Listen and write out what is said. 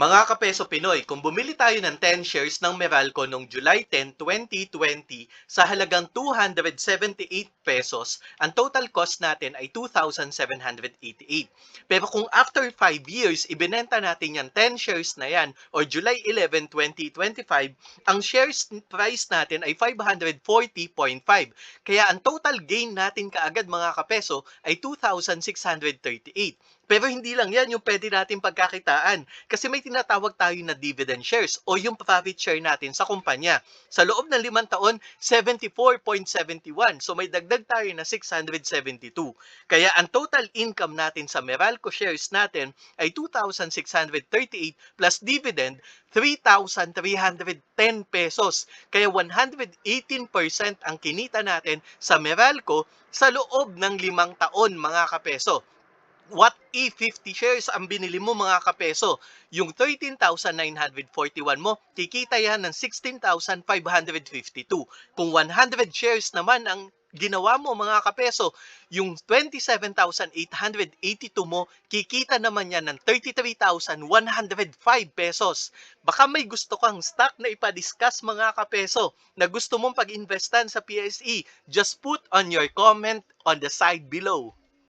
Mga kapeso Pinoy, kung bumili tayo ng 10 shares ng Meralco noong July 10, 2020 sa halagang 278 pesos, ang total cost natin ay 2,788. Pero kung after 5 years, ibinenta natin yung 10 shares na yan or July 11, 2025, ang shares price natin ay 540.5. Kaya ang total gain natin kaagad mga kapeso ay 2,638. Pero hindi lang yan yung pwede natin pagkakitaan kasi may tinatawag tayo na dividend shares o yung profit share natin sa kumpanya. Sa loob ng 5 taon, 74.71. So may dagdag tayo na 672. Kaya ang total income natin sa Meralco shares natin ay 2,638 plus dividend, 3,310 pesos. Kaya 118% ang kinita natin sa Meralco sa loob ng 5 taon mga kapeso. What if 50 shares ang binili mo mga kapeso? Yung 13,941 mo, kikita yan ng 16,552. Kung 100 shares naman ang ginawa mo mga kapeso, yung 27,882 mo, kikita naman yan ng 33,105 pesos. Baka may gusto kang stock na ipadiscuss mga kapeso na gusto mong pag-investan sa PSE. Just put on your comment on the side below.